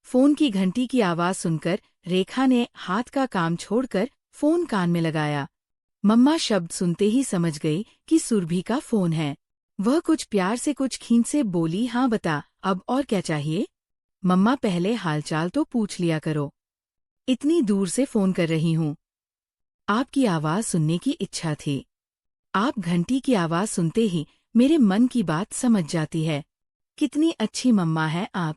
Phone की घंटी की आवाज सुनकर रेखा ने हाथ का काम छोड़कर फोन कान में लगाया। मम्मा शब्द सुनते ही समझ गई कि सुरभि का फोन है। वह कुछ प्यार से कुछ खींच से बोली, हाँ बता, अब और क्या चाहिए? मम्मा पहले हालचाल तो पूछ लिया करो। इतनी दूर से फोन कर रही हूँ। आपकी आवाज सुनने की इच्छा थी। आप घंटी की आवाज सुनते ही मेरे मन की बात समझ जाती है। कितनी अच्छी मम्मा है आप।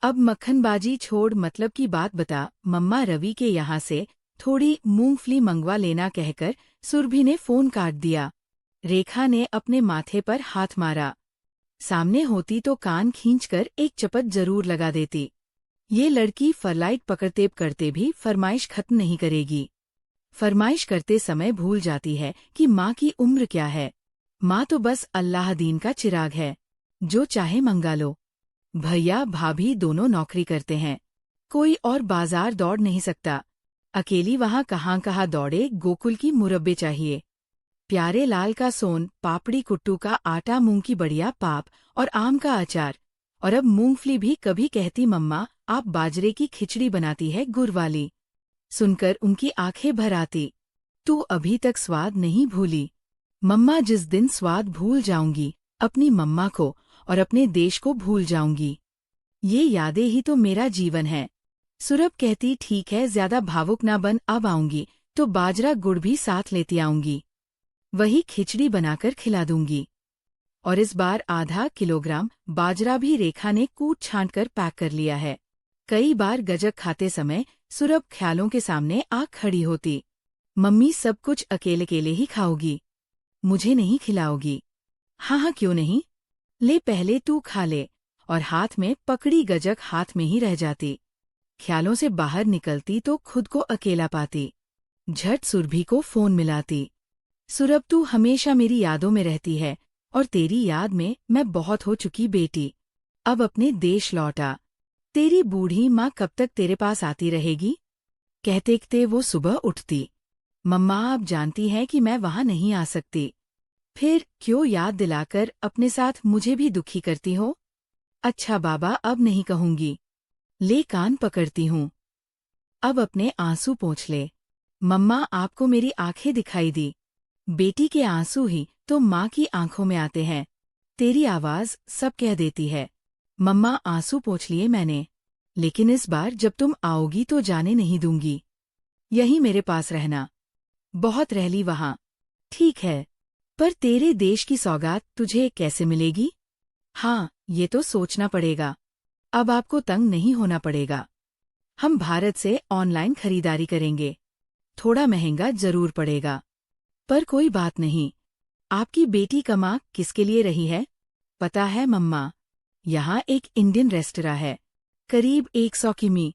अब मक्खनबाजी छोड़, मतलब की बात बता। मम्मा रवि के यहाँ से थोड़ी मूंगफली मंगवा लेना कहकर सुरभि ने फोन काट दिया। रेखा ने अपने माथे पर हाथ मारा। सामने होती तो कान खींचकर एक चपत जरूर लगा देती। ये लड़की फ्लाइट पकड़ते करते भी फरमाइश खत्म नहीं करेगी। फरमाइश करते समय भूल जाती है कि माँ की उम्र क्या है। माँ तो बस अल्लाह दीन का चिराग है, जो चाहे मंगा लो। भैया भाभी दोनों नौकरी करते हैं, कोई और बाजार दौड़ नहीं सकता। अकेली वहाँ कहाँ दौड़े। गोकुल की मुरब्बे चाहिए, प्यारे लाल का सोन पापड़ी, कुट्टू का आटा, मूंग की बढ़िया पाप और आम का अचार। और अब मूंगफली भी। कभी कहती, मम्मा आप बाजरे की खिचड़ी बनाती है गुड़ वाली। सुनकर उनकी आंखें भर आती। तू अभी तक स्वाद नहीं भूली। मम्मा, जिस दिन स्वाद भूल जाऊंगी अपनी मम्मा को और अपने देश को भूल जाऊंगी। ये यादें ही तो मेरा जीवन है। सुरभ कहती, ठीक है, ज्यादा भावुक ना बन, अब आऊंगी तो बाजरा गुड़ भी साथ लेती आऊंगी। वही खिचड़ी बनाकर खिला दूंगी। और इस बार आधा किलोग्राम बाजरा भी रेखा ने कूट छांट कर पैक कर लिया है। कई बार गजक खाते समय सुरभ ख्यालों के सामने आ खड़ी होती। मम्मी सब कुछ अकेले अकेले ही खाओगी, मुझे नहीं खिलाओगी? हाँ हाँ क्यों नहीं, ले पहले तू खा ले। और हाथ में पकड़ी गजक हाथ में ही रह जाती। ख्यालों से बाहर निकलती तो खुद को अकेला पाती। झट सुरभि को फोन मिलाती। सुरभ, तू हमेशा मेरी यादों में रहती है और तेरी याद में मैं बहुत हो चुकी बेटी। अब अपने देश लौटा। तेरी बूढ़ी माँ कब तक तेरे पास आती रहेगी? कहते कहते वो सुबह उठती। मम्मा आप जानती हैं कि मैं वहाँ नहीं आ सकती। फिर क्यों याद दिलाकर अपने साथ मुझे भी दुखी करती हो? अच्छा बाबा, अब नहीं कहूंगी। ले कान पकड़ती हूँ। अब अपने आंसू पोंछ ले। मम्मा आपको मेरी आंखें दिखाई दी। बेटी के आंसू ही तो माँ की आंखों में आते हैं। तेरी आवाज सब कह देती है। मम्मा आंसू पोंछ लिए मैंने, लेकिन इस बार जब तुम आओगी तो जाने नहीं दूंगी। यहीं मेरे पास रहना। बहुत रह ली वहाँ, ठीक है, पर तेरे देश की सौगात तुझे कैसे मिलेगी? हाँ, ये तो सोचना पड़ेगा। अब आपको तंग नहीं होना पड़ेगा। हम भारत से ऑनलाइन खरीदारी करेंगे। थोड़ा महंगा जरूर पड़ेगा, पर कोई बात नहीं। आपकी बेटी कमा किसके लिए रही है? पता है मम्मा, यहाँ एक इंडियन रेस्टोरेंट है, करीब 100 किमी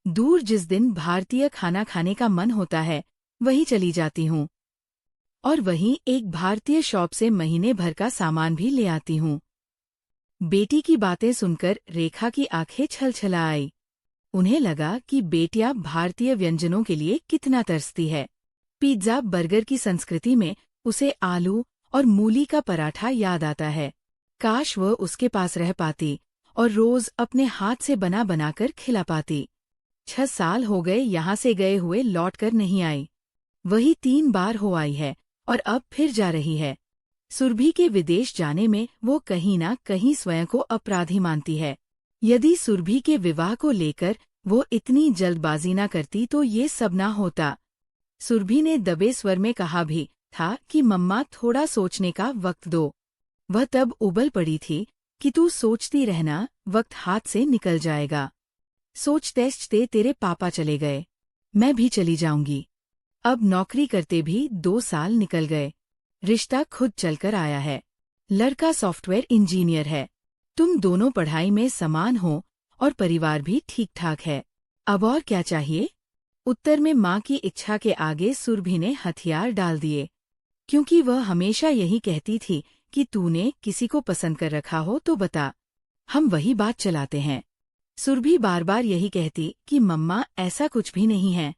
दूर। जिस दिन भारतीय खाना खाने का मन होता है वहीं चली जाती हूँ, और वहीं एक भारतीय शॉप से महीने भर का सामान भी ले आती हूँ। बेटी की बातें सुनकर रेखा की आंखें छलछला आई। उन्हें लगा कि बेटियां भारतीय व्यंजनों के लिए कितना तरसती है। पिज्जा बर्गर की संस्कृति में उसे आलू और मूली का पराठा याद आता है। काश वह उसके पास रह पाती और रोज अपने हाथ से बना बनाकर खिला पाती। 6 साल हो गए यहाँ से गए हुए, लौटकर नहीं आई। वही 3 बार हो आई है और अब फिर जा रही है। सुरभि के विदेश जाने में वो कहीं ना कहीं स्वयं को अपराधी मानती है। यदि सुरभि के विवाह को लेकर वो इतनी जल्दबाजी न करती तो ये सब ना होता। सुरभि ने दबे स्वर में कहा भी था कि मम्मा थोड़ा सोचने का वक्त दो। वह तब उबल पड़ी थी कि तू सोचती रहना, वक्त हाथ से निकल जाएगा। सोचते तेरे पापा चले गए, मैं भी चली जाऊंगी। अब नौकरी करते भी 2 साल निकल गए। रिश्ता खुद चलकर आया है। लड़का सॉफ्टवेयर इंजीनियर है। तुम दोनों पढ़ाई में समान हो और परिवार भी ठीक ठाक है। अब और क्या चाहिए? उत्तर में माँ की इच्छा के आगे सुरभि ने हथियार डाल दिए, क्योंकि वह हमेशा यही कहती थी कि तूने किसी को पसंद कर रखा हो तो बता, हम वही बात चलाते हैं। सुरभि बार बार यही कहती कि मम्मा ऐसा कुछ भी नहीं है,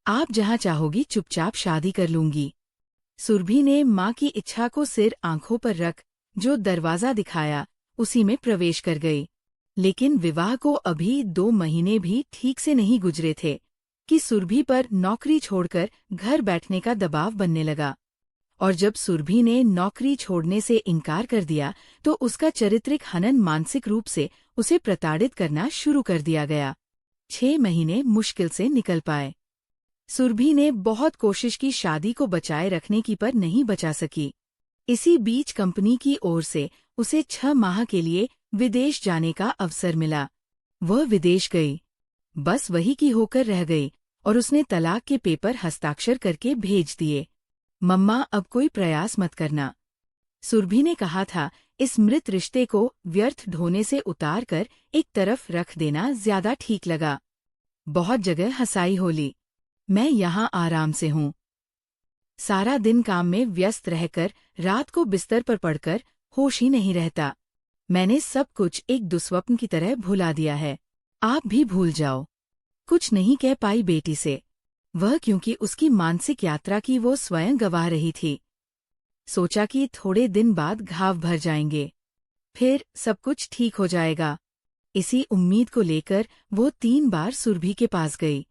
आप जहाँ चाहोगी चुपचाप शादी कर लूंगी। सुरभि ने माँ की इच्छा को सिर आंखों पर रख जो दरवाजा दिखाया उसी में प्रवेश कर गई। लेकिन विवाह को अभी 2 महीने भी ठीक से नहीं गुजरे थे कि सुरभि पर नौकरी छोड़कर घर बैठने का दबाव बनने लगा। और जब सुरभि ने नौकरी छोड़ने से इनकार कर दिया तो उसका चारित्रिक हनन मानसिक रूप से उसे प्रताड़ित करना शुरू कर दिया गया। 6 महीने मुश्किल से निकल पाए। सुरभि ने बहुत कोशिश की शादी को बचाए रखने की, पर नहीं बचा सकी। इसी बीच कंपनी की ओर से उसे 6 माह के लिए विदेश जाने का अवसर मिला। वह विदेश गई, बस वही की होकर रह गई और उसने तलाक के पेपर हस्ताक्षर करके भेज दिए। मम्मा, अब कोई प्रयास मत करना। सुरभि ने कहा था, इस मृत रिश्ते को व्यर्थ ढोने से उतार कर एक तरफ रख देना ज्यादा ठीक लगा। बहुत जगह हंसाई होली, मैं यहाँ आराम से हूँ। सारा दिन काम में व्यस्त रहकर रात को बिस्तर पर पड़कर होश ही नहीं रहता। मैंने सब कुछ एक दुस्वप्न की तरह भुला दिया है। आप भी भूल जाओ। कुछ नहीं कह पाई बेटी से, वह क्योंकि उसकी मानसिक यात्रा की वो स्वयं गवाह रही थी। सोचा कि थोड़े दिन बाद घाव भर जाएंगे, फिर सब कुछ ठीक हो जाएगा। इसी उम्मीद को लेकर वो 3 बार सुरभि के पास गई।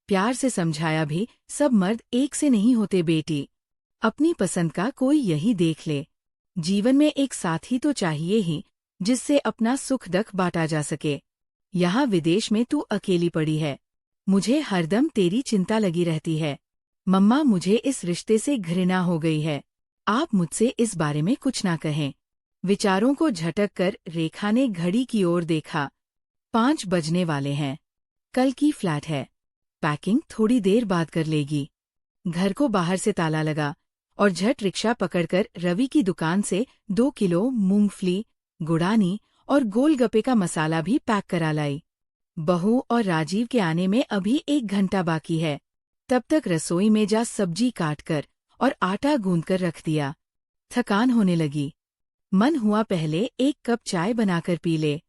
प्यार से समझाया भी, सब मर्द एक से नहीं होते बेटी। अपनी पसंद का कोई यही देख ले। जीवन में एक साथी तो चाहिए ही, जिससे अपना सुख दुख बांटा जा सके। यहाँ विदेश में तू अकेली पड़ी है। मुझे हरदम तेरी चिंता लगी रहती है। मम्मा, मुझे इस रिश्ते से घृणा हो गई है। आप मुझसे इस बारे में कुछ ना कहें। विचारों को झटक कर रेखा ने घड़ी की ओर देखा। 5 बजने वाले हैं। कल की फ्लैट है। पैकिंग थोड़ी देर बाद कर लेगी। घर को बाहर से ताला लगा और झट रिक्शा पकड़कर रवि की दुकान से 2 किलो मूंगफली, गुड़ानी और गोलगप्पे का मसाला भी पैक करा लाई। बहू और राजीव के आने में अभी 1 घंटा बाकी है। तब तक रसोई में जा सब्जी काटकर और आटा गूंदकर रख दिया। थकान होने लगी। मन हुआ पहले 1 कप चाय बनाकर पी ले।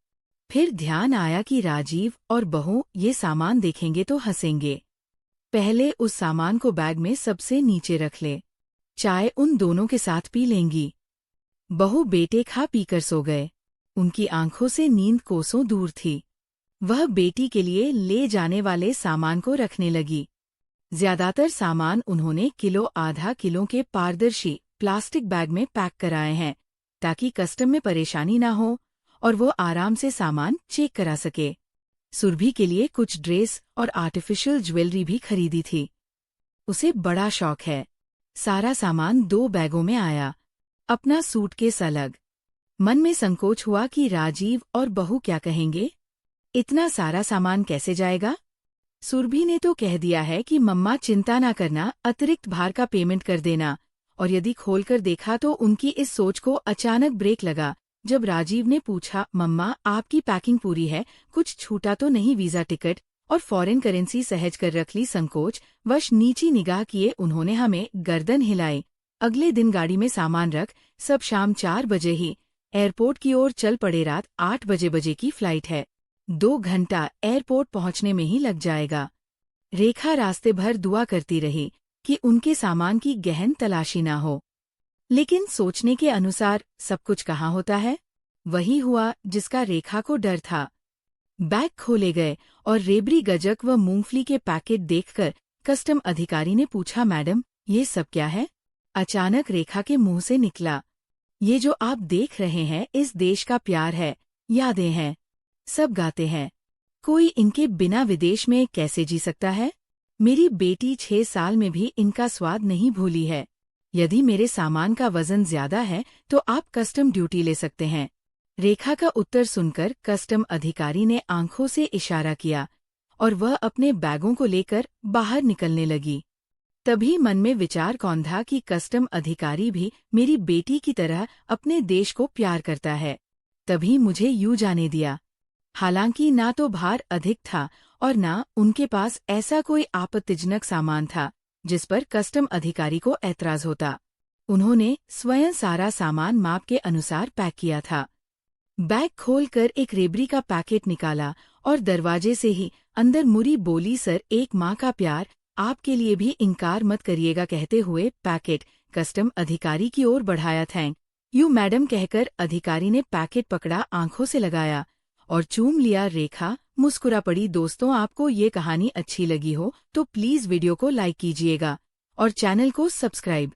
फिर ध्यान आया कि राजीव और बहू ये सामान देखेंगे तो हंसेंगे। पहले उस सामान को बैग में सबसे नीचे रख ले। चाय उन दोनों के साथ पी लेंगी। बहू बेटे खा पीकर सो गए। उनकी आंखों से नींद कोसों दूर थी। वह बेटी के लिए ले जाने वाले सामान को रखने लगी। ज्यादातर सामान उन्होंने किलो-आधा किलो के पारदर्शी प्लास्टिक बैग में पैक कराए हैं, ताकि कस्टम में परेशानी ना हो और वो आराम से सामान चेक करा सके। सुरभि के लिए कुछ ड्रेस और आर्टिफिशियल ज्वेलरी भी खरीदी थी। उसे बड़ा शौक है। सारा सामान 2 बैगों में आया, अपना सूटकेस अलग। मन में संकोच हुआ कि राजीव और बहू क्या कहेंगे। इतना सारा सामान कैसे जाएगा? सुरभि ने तो कह दिया है कि मम्मा चिंता ना करना, अतिरिक्त भार का पेमेंट कर देना। और यदि खोलकर देखा तो उनकी इस सोच को अचानक ब्रेक लगा जब राजीव ने पूछा, मम्मा आपकी पैकिंग पूरी है, कुछ छूटा तो नहीं? वीजा टिकट और फॉरेन करेंसी सहज कर रख ली। संकोच वश नीची निगाह किए उन्होंने हमें गर्दन हिलाई। अगले दिन गाड़ी में सामान रख सब शाम 4 बजे ही एयरपोर्ट की ओर चल पड़े। रात 8 बजे की फ्लाइट है। 2 घंटा एयरपोर्ट पहुंचने में ही लग जाएगा। रेखा रास्ते भर दुआ करती रही कि उनके सामान की गहन तलाशी ना हो। लेकिन सोचने के अनुसार सब कुछ कहाँ होता है। वही हुआ जिसका रेखा को डर था। बैग खोले गए और रेबड़ी गजक व मूंगफली के पैकेट देखकर कस्टम अधिकारी ने पूछा, मैडम ये सब क्या है? अचानक रेखा के मुंह से निकला, ये जो आप देख रहे हैं इस देश का प्यार है, यादें हैं। सब गाते हैं, कोई इनके बिना विदेश में कैसे जी सकता है? मेरी बेटी 6 साल में भी इनका स्वाद नहीं भूली है। यदि मेरे सामान का वजन ज्यादा है तो आप कस्टम ड्यूटी ले सकते हैं। रेखा का उत्तर सुनकर कस्टम अधिकारी ने आंखों से इशारा किया और वह अपने बैगों को लेकर बाहर निकलने लगी। तभी मन में विचार कौंधा कि कस्टम अधिकारी भी मेरी बेटी की तरह अपने देश को प्यार करता है, तभी मुझे यूं जाने दिया। हालांकि ना तो भार अधिक था और ना उनके पास ऐसा कोई आपत्तिजनक सामान था जिस पर कस्टम अधिकारी को ऐतराज होता। उन्होंने स्वयं सारा सामान माप के अनुसार पैक किया था। बैग खोलकर एक रेबड़ी का पैकेट निकाला और दरवाजे से ही अंदर मुरी बोली, सर एक माँ का प्यार, आपके लिए भी इनकार मत करिएगा। कहते हुए पैकेट कस्टम अधिकारी की ओर बढ़ाया। थैंक यू मैडम कहकर अधिकारी ने पैकेट पकड़ा, आंखों से लगाया और चूम लिया। रेखा मुस्कुरा पड़ी। दोस्तों, आपको ये कहानी अच्छी लगी हो तो प्लीज़ वीडियो को लाइक कीजिएगा और चैनल को सब्सक्राइब